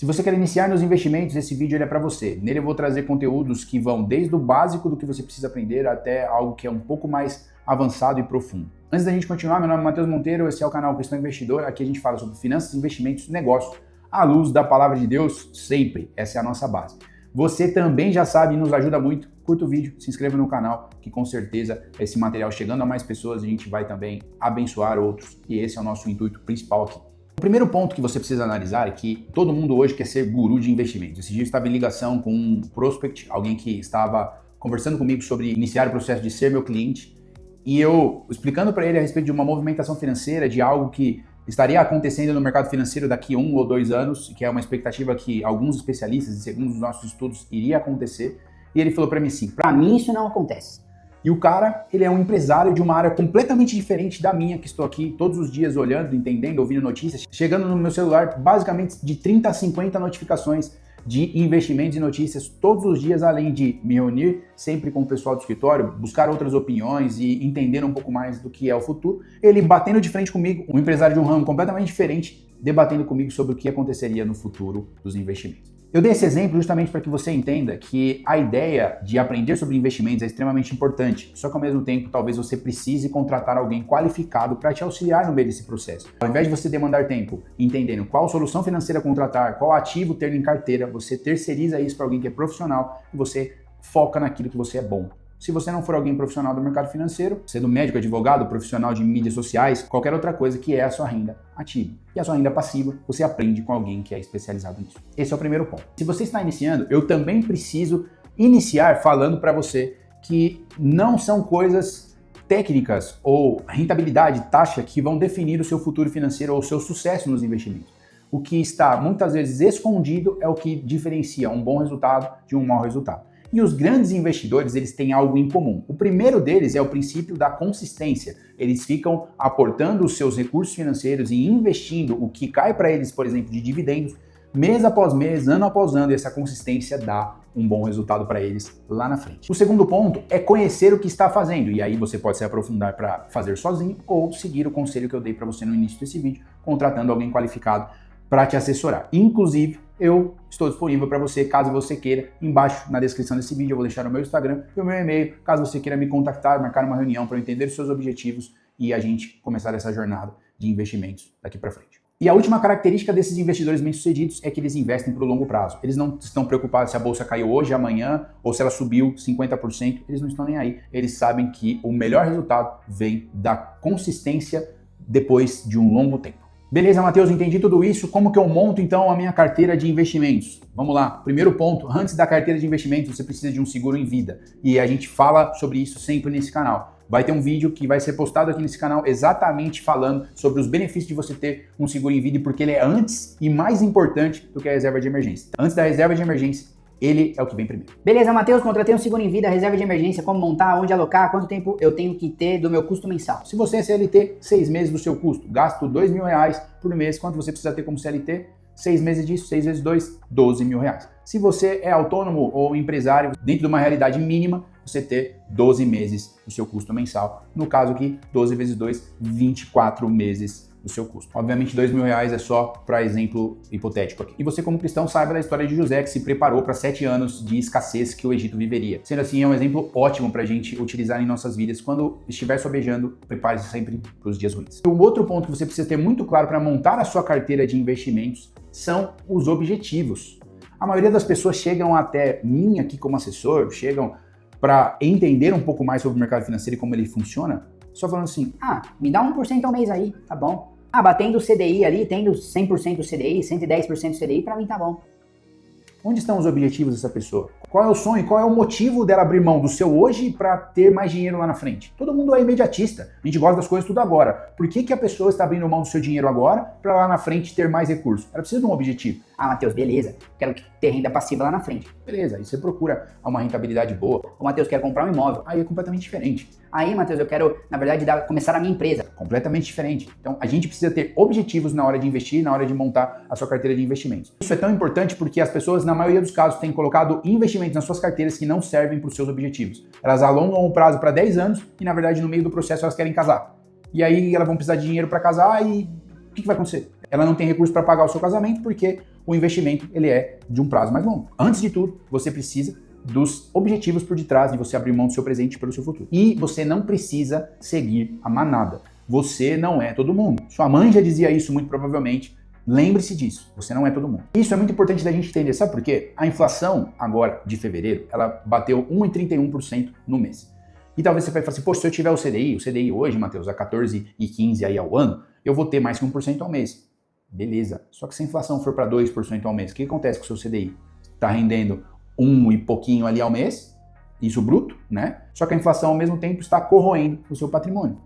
Se você quer iniciar nos investimentos, esse vídeo ele é para você. Nele eu vou trazer conteúdos que vão desde o básico do que você precisa aprender até algo que é um pouco mais avançado e profundo. Antes da gente continuar, meu nome é Matheus Monteiro, esse é o canal Questão Investidor. Aqui a gente fala sobre finanças, investimentos, negócios, à luz da palavra de Deus, sempre. Essa é a nossa base. Você também já sabe e nos ajuda muito. Curta o vídeo, se inscreva no canal, que com certeza esse material chegando a mais pessoas, a gente vai também abençoar outros. E esse é o nosso intuito principal aqui. O primeiro ponto que você precisa analisar é que todo mundo hoje quer ser guru de investimentos. Esse dia eu estava em ligação com um prospect, alguém que estava conversando comigo sobre iniciar o processo de ser meu cliente, e eu explicando para ele a respeito de uma movimentação financeira, de algo que estaria acontecendo no mercado financeiro daqui 1 ou 2 anos, que é uma expectativa que alguns especialistas, e segundo os nossos estudos, iria acontecer. E ele falou para mim assim, para mim isso não acontece. E o cara, ele é um empresário de uma área completamente diferente da minha, que estou aqui todos os dias olhando, entendendo, ouvindo notícias, chegando no meu celular basicamente de 30 a 50 notificações de investimentos e notícias todos os dias, além de me reunir sempre com o pessoal do escritório, buscar outras opiniões e entender um pouco mais do que é o futuro. Ele batendo de frente comigo, um empresário de um ramo completamente diferente, debatendo comigo sobre o que aconteceria no futuro dos investimentos. Eu dei esse exemplo justamente para que você entenda que a ideia de aprender sobre investimentos é extremamente importante, só que ao mesmo tempo talvez você precise contratar alguém qualificado para te auxiliar no meio desse processo. Ao invés de você demandar tempo entendendo qual solução financeira contratar, qual ativo ter em carteira, você terceiriza isso para alguém que é profissional e você foca naquilo que você é bom. Se você não for alguém profissional do mercado financeiro, sendo médico, advogado, profissional de mídias sociais, qualquer outra coisa que é a sua renda ativa. E a sua renda passiva, você aprende com alguém que é especializado nisso. Esse é o primeiro ponto. Se você está iniciando, eu também preciso iniciar falando para você que não são coisas técnicas ou rentabilidade, taxa, que vão definir o seu futuro financeiro ou o seu sucesso nos investimentos. O que está muitas vezes escondido é o que diferencia um bom resultado de um mau resultado. E os grandes investidores, eles têm algo em comum. O primeiro deles é o princípio da consistência. Eles ficam aportando os seus recursos financeiros e investindo o que cai para eles, por exemplo, de dividendos, mês após mês, ano após ano, e essa consistência dá um bom resultado para eles lá na frente. O segundo ponto é conhecer o que está fazendo, e aí você pode se aprofundar para fazer sozinho ou seguir o conselho que eu dei para você no início desse vídeo, contratando alguém qualificado para te assessorar. Inclusive, eu estou disponível para você, caso você queira. Embaixo na descrição desse vídeo eu vou deixar o meu Instagram e o meu e-mail, caso você queira me contactar, marcar uma reunião para eu entender os seus objetivos e a gente começar essa jornada de investimentos daqui para frente. E a última característica desses investidores bem-sucedidos é que eles investem para o longo prazo. Eles não estão preocupados se a bolsa caiu hoje, amanhã, ou se ela subiu 50%, eles não estão nem aí. Eles sabem que o melhor resultado vem da consistência depois de um longo tempo. Beleza, Matheus, entendi tudo isso. Como que eu monto, então, a minha carteira de investimentos? Vamos lá. Primeiro ponto, antes da carteira de investimentos, você precisa de um seguro em vida. E a gente fala sobre isso sempre nesse canal. Vai ter um vídeo que vai ser postado aqui nesse canal exatamente falando sobre os benefícios de você ter um seguro em vida e porque ele é antes e mais importante do que a reserva de emergência. Antes da reserva de emergência, ele é o que vem primeiro. Beleza, Matheus, contratei um seguro em vida, reserva de emergência, como montar, onde alocar, quanto tempo eu tenho que ter do meu custo mensal? Se você é CLT, 6 meses do seu custo, gasto R$2.000 por mês, quanto você precisa ter como CLT? 6 meses disso, 6 vezes 2, R$12.000. Se você é autônomo ou empresário, dentro de uma realidade mínima, você ter 12 meses do seu custo mensal. No caso aqui, 12 vezes 2, 24 meses do seu custo. Obviamente, R$2.000 é só para exemplo hipotético aqui. E você, como cristão, saiba da história de José, que se preparou para 7 anos de escassez que o Egito viveria. Sendo assim, é um exemplo ótimo para a gente utilizar em nossas vidas. Quando estiver sobejando, prepare-se sempre para os dias ruins. O outro ponto que você precisa ter muito claro para montar a sua carteira de investimentos são os objetivos. A maioria das pessoas chegam até mim aqui como assessor, chegam para entender um pouco mais sobre o mercado financeiro e como ele funciona, só falando assim, me dá 1% ao mês aí, tá bom. Batendo o CDI ali, tendo 100% do CDI, 110% do CDI, pra mim tá bom. Onde estão os objetivos dessa pessoa? Qual é o sonho? Qual é o motivo dela abrir mão do seu hoje para ter mais dinheiro lá na frente? Todo mundo é imediatista. A gente gosta das coisas tudo agora. Por que a pessoa está abrindo mão do seu dinheiro agora para lá na frente ter mais recursos? Ela precisa de um objetivo. Matheus, beleza. Quero ter renda passiva lá na frente. Beleza, aí você procura uma rentabilidade boa. Matheus, quero comprar um imóvel. Aí é completamente diferente. Aí, Matheus, eu quero, na verdade, começar a minha empresa. Completamente diferente. Então, a gente precisa ter objetivos na hora de investir, na hora de montar a sua carteira de investimentos. Isso é tão importante porque as pessoas, na maioria dos casos, têm colocado investimentos nas suas carteiras que não servem para os seus objetivos. Elas alongam o prazo para 10 anos e, na verdade, no meio do processo, elas querem casar. E aí, elas vão precisar de dinheiro para casar e o que vai acontecer? ela não tem recurso para pagar o seu casamento porque o investimento ele é de um prazo mais longo. Antes de tudo, você precisa dos objetivos por detrás de você abrir mão do seu presente pelo seu futuro. E você não precisa seguir a manada. Você não é todo mundo. Sua mãe já dizia isso muito provavelmente. Lembre-se disso, você não é todo mundo. Isso é muito importante da gente entender, sabe por quê? A inflação agora de fevereiro, ela bateu 1,31% no mês. E talvez você vai falar assim, poxa, se eu tiver o CDI hoje, Matheus, a 14,15 aí ao ano, eu vou ter mais que 1% ao mês. Beleza, só que se a inflação for para 2% ao mês, o que acontece com o seu CDI? Está rendendo 1 e pouquinho ali ao mês, isso bruto, né? Só que a inflação ao mesmo tempo está corroendo o seu patrimônio.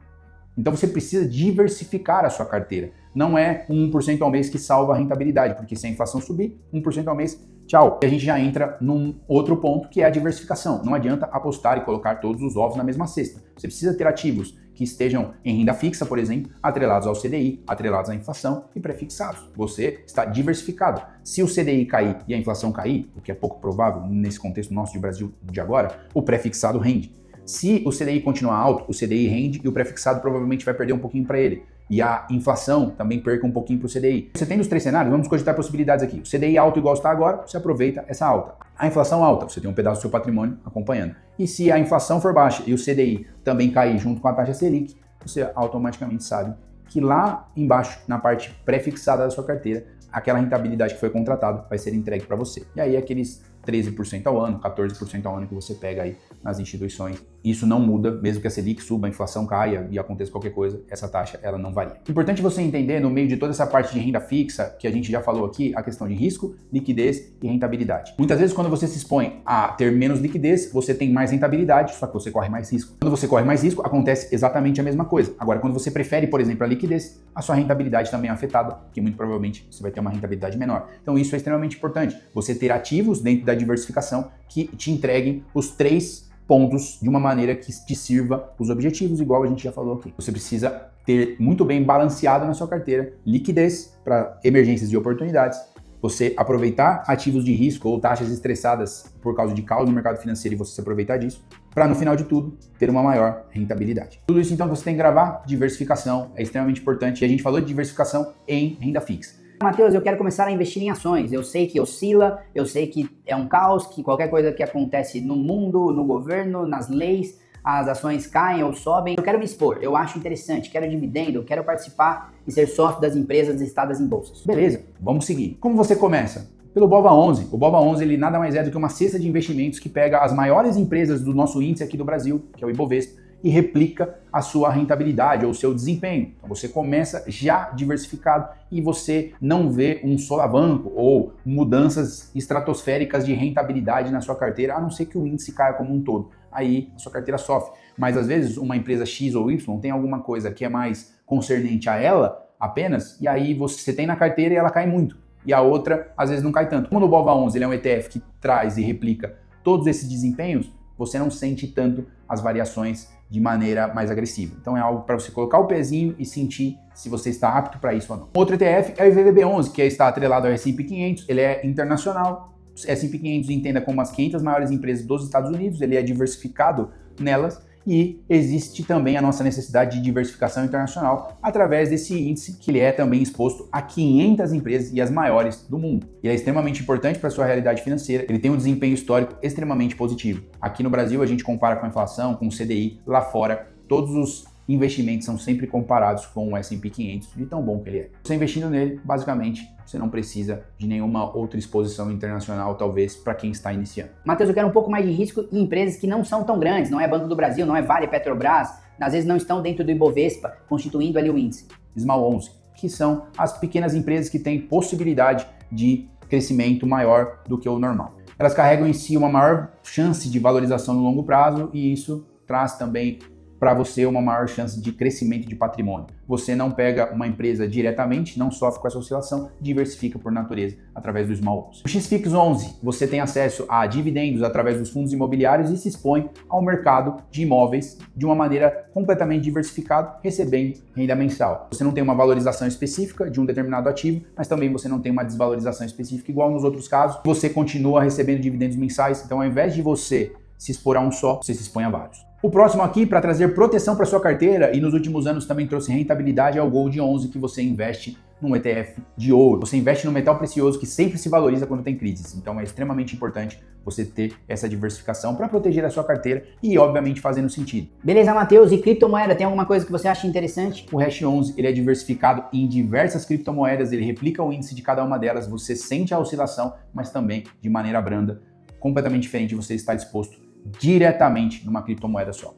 Então você precisa diversificar a sua carteira. Não é 1% ao mês que salva a rentabilidade, porque se a inflação subir, 1% ao mês, tchau. E a gente já entra num outro ponto que é a diversificação. Não adianta apostar e colocar todos os ovos na mesma cesta. Você precisa ter ativos que estejam em renda fixa, por exemplo, atrelados ao CDI, atrelados à inflação e prefixados. Você está diversificado. Se o CDI cair e a inflação cair, o que é pouco provável nesse contexto nosso de Brasil de agora, o prefixado rende. Se o CDI continuar alto, o CDI rende e o prefixado provavelmente vai perder um pouquinho para ele. E a inflação também perca um pouquinho para o CDI. Você tem os três cenários, vamos cogitar possibilidades aqui. O CDI alto igual está agora, você aproveita essa alta. A inflação alta, você tem um pedaço do seu patrimônio acompanhando. E se a inflação for baixa e o CDI também cair junto com a taxa Selic, você automaticamente sabe que lá embaixo, na parte pré-fixada da sua carteira, aquela rentabilidade que foi contratada vai ser entregue para você. E aí aqueles 13% ao ano, 14% ao ano que você pega aí nas instituições. Isso não muda, mesmo que a Selic suba, a inflação caia e aconteça qualquer coisa, essa taxa ela não varia. Importante você entender no meio de toda essa parte de renda fixa, que a gente já falou aqui, a questão de risco, liquidez e rentabilidade. Muitas vezes quando você se expõe a ter menos liquidez, você tem mais rentabilidade, só que você corre mais risco. Quando você corre mais risco, acontece exatamente a mesma coisa. Agora, quando você prefere, por exemplo, a liquidez, a sua rentabilidade também é afetada, porque muito provavelmente você vai ter uma rentabilidade menor. Então isso é extremamente importante. Você ter ativos dentro da diversificação que te entreguem os três pontos de uma maneira que te sirva os objetivos, igual a gente já falou aqui. Você precisa ter muito bem balanceado na sua carteira liquidez para emergências e oportunidades, você aproveitar ativos de risco ou taxas estressadas por causa de caos no mercado financeiro e você se aproveitar disso, para no final de tudo ter uma maior rentabilidade. Tudo isso então você tem que gravar, diversificação é extremamente importante e a gente falou de diversificação em renda fixa. Matheus, eu quero começar a investir em ações. Eu sei que oscila, eu sei que é um caos, que qualquer coisa que acontece no mundo, no governo, nas leis, as ações caem ou sobem. Eu quero me expor, eu acho interessante, quero dividendo, quero participar e ser sócio das empresas listadas em bolsas. Beleza, vamos seguir. Como você começa? Pelo BOVA11. O BOVA11 ele nada mais é do que uma cesta de investimentos que pega as maiores empresas do nosso índice aqui do Brasil, que é o Ibovespa, e replica a sua rentabilidade ou o seu desempenho. Então você começa já diversificado e você não vê um solavanco ou mudanças estratosféricas de rentabilidade na sua carteira, a não ser que o índice caia como um todo. Aí a sua carteira sofre. Mas às vezes uma empresa X ou Y tem alguma coisa que é mais concernente a ela apenas, e aí você tem na carteira e ela cai muito. E a outra às vezes não cai tanto. Como no BOVA11 ele é um ETF que traz e replica todos esses desempenhos, você não sente tanto as variações de maneira mais agressiva. Então é algo para você colocar o pezinho e sentir se você está apto para isso ou não. Outro ETF é o IVVB11, que está atrelado ao S&P 500, ele é internacional. S&P 500 entenda como as 500 maiores empresas dos Estados Unidos, ele é diversificado nelas e existe também a nossa necessidade de diversificação internacional através desse índice que ele é também exposto a 500 empresas e as maiores do mundo. Ele é extremamente importante para a sua realidade financeira, ele tem um desempenho histórico extremamente positivo. Aqui no Brasil a gente compara com a inflação, com o CDI, lá fora todos os investimentos são sempre comparados com o S&P 500, de tão bom que ele é. Você investindo nele, basicamente, você não precisa de nenhuma outra exposição internacional, talvez, para quem está iniciando. Matheus, eu quero um pouco mais de risco em empresas que não são tão grandes, não é Banco do Brasil, não é Vale, Petrobras, às vezes não estão dentro do Ibovespa, constituindo ali o índice. Small 11, que são as pequenas empresas que têm possibilidade de crescimento maior do que o normal. Elas carregam em si uma maior chance de valorização no longo prazo e isso traz também para você uma maior chance de crescimento de patrimônio. Você não pega uma empresa diretamente, não sofre com essa oscilação, diversifica por natureza através do Small 11. O XFIX 11, você tem acesso a dividendos através dos fundos imobiliários e se expõe ao mercado de imóveis de uma maneira completamente diversificada, recebendo renda mensal. Você não tem uma valorização específica de um determinado ativo, mas também você não tem uma desvalorização específica igual nos outros casos. Você continua recebendo dividendos mensais, então ao invés de você se expor a um só, você se expõe a vários. O próximo aqui, para trazer proteção para sua carteira e nos últimos anos também trouxe rentabilidade, é o Gold 11, que você investe num ETF de ouro. Você investe no metal precioso que sempre se valoriza quando tem crises. Então é extremamente importante você ter essa diversificação para proteger a sua carteira e, obviamente, fazendo sentido. Beleza, Matheus. E criptomoeda, tem alguma coisa que você acha interessante? O Hash 11 ele é diversificado em diversas criptomoedas, ele replica o índice de cada uma delas, você sente a oscilação, mas também de maneira branda, completamente diferente de você estar exposto diretamente numa criptomoeda só.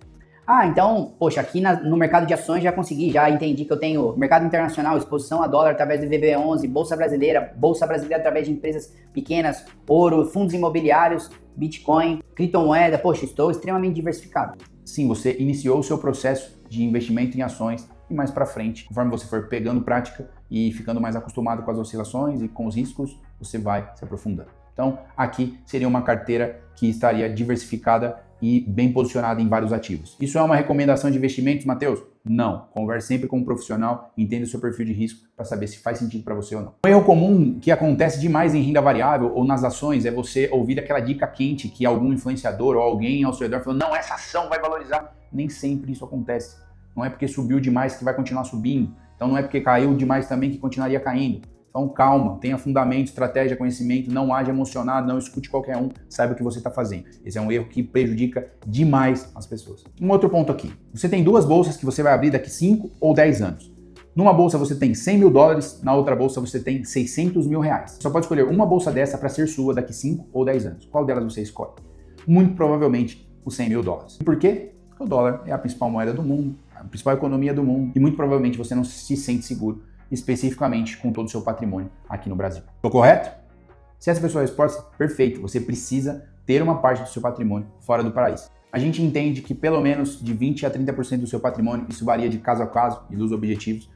Então, poxa, aqui no mercado de ações já entendi que eu tenho mercado internacional, exposição a dólar através do VB11, Bolsa Brasileira através de empresas pequenas, ouro, fundos imobiliários, Bitcoin, criptomoeda, poxa, estou extremamente diversificado. Sim, você iniciou o seu processo de investimento em ações e mais para frente, conforme você for pegando prática e ficando mais acostumado com as oscilações e com os riscos, você vai se aprofundando. Então, aqui seria uma carteira que estaria diversificada e bem posicionada em vários ativos. Isso é uma recomendação de investimentos, Matheus? Não. Converse sempre com um profissional, entenda o seu perfil de risco para saber se faz sentido para você ou não. Um erro comum que acontece demais em renda variável ou nas ações é você ouvir aquela dica quente que algum influenciador ou alguém ao seu redor falando, não, essa ação vai valorizar. Nem sempre isso acontece. Não é porque subiu demais que vai continuar subindo. Então não é porque caiu demais também que continuaria caindo. Então calma, tenha fundamento, estratégia, conhecimento, não haja emocionado, não escute qualquer um, saiba o que você está fazendo. Esse é um erro que prejudica demais as pessoas. Um outro ponto aqui, você tem duas bolsas que você vai abrir daqui 5 ou 10 anos. Numa bolsa você tem 100 mil dólares, na outra bolsa você tem 600 mil reais. Você só pode escolher uma bolsa dessa para ser sua daqui 5 ou 10 anos. Qual delas você escolhe? Muito provavelmente os 100 mil dólares. E por quê? Porque o dólar é a principal moeda do mundo, a principal economia do mundo e muito provavelmente você não se sente seguro especificamente com todo o seu patrimônio aqui no Brasil. Estou correto? Se essa foi a sua resposta, perfeito. Você precisa ter uma parte do seu patrimônio fora do país. A gente entende que pelo menos de 20 a 30% do seu patrimônio, isso varia de caso a caso e dos objetivos,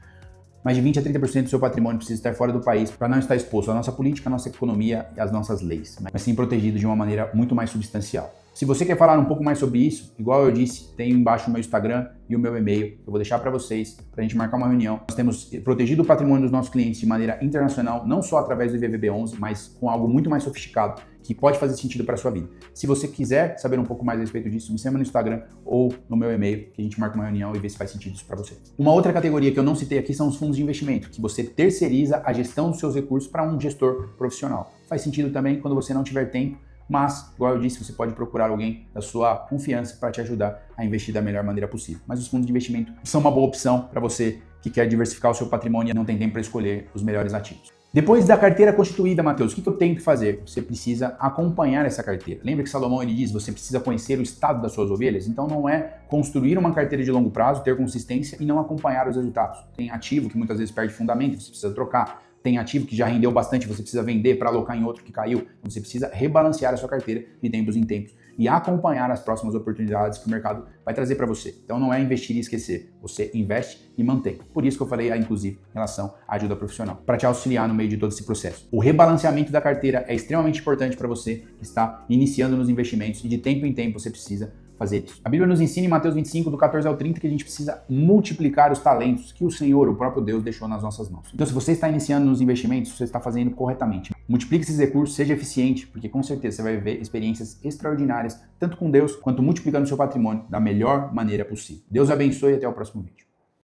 mas de 20 a 30% do seu patrimônio precisa estar fora do país para não estar exposto à nossa política, à nossa economia e às nossas leis, mas sim protegido de uma maneira muito mais substancial. Se você quer falar um pouco mais sobre isso, igual eu disse, tem embaixo o meu Instagram e o meu e-mail. Eu vou deixar para vocês, para a gente marcar uma reunião. Nós temos protegido o patrimônio dos nossos clientes de maneira internacional, não só através do IVVB11, mas com algo muito mais sofisticado, que pode fazer sentido para a sua vida. Se você quiser saber um pouco mais a respeito disso, me chama no Instagram ou no meu e-mail, que a gente marca uma reunião e vê se faz sentido isso para você. Uma outra categoria que eu não citei aqui são os fundos de investimento, que você terceiriza a gestão dos seus recursos para um gestor profissional. Faz sentido também quando você não tiver tempo, mas, igual eu disse, você pode procurar alguém da sua confiança para te ajudar a investir da melhor maneira possível. Mas os fundos de investimento são uma boa opção para você que quer diversificar o seu patrimônio e não tem tempo para escolher os melhores ativos. Depois da carteira constituída, Matheus, o que eu tenho que fazer? Você precisa acompanhar essa carteira. Lembra que Salomão ele diz, você precisa conhecer o estado das suas ovelhas? Então não é construir uma carteira de longo prazo, ter consistência e não acompanhar os resultados. Tem ativo que muitas vezes perde fundamento, você precisa trocar. Tem ativo que já rendeu bastante, você precisa vender para alocar em outro que caiu. Então você precisa rebalancear a sua carteira de tempos em tempos e acompanhar as próximas oportunidades que o mercado vai trazer para você. Então não é investir e esquecer, você investe e mantém. Por isso que eu falei, inclusive, em relação à ajuda profissional, para te auxiliar no meio de todo esse processo. O rebalanceamento da carteira é extremamente importante para você que está iniciando nos investimentos e de tempo em tempo você precisa fazer isso. A Bíblia nos ensina em Mateus 25, do 14 ao 30, que a gente precisa multiplicar os talentos que o Senhor, o próprio Deus, deixou nas nossas mãos. Então, se você está iniciando nos investimentos, você está fazendo corretamente. Multiplique esses recursos, seja eficiente, porque com certeza você vai viver experiências extraordinárias, tanto com Deus, quanto multiplicando seu patrimônio da melhor maneira possível. Deus abençoe e até o próximo vídeo.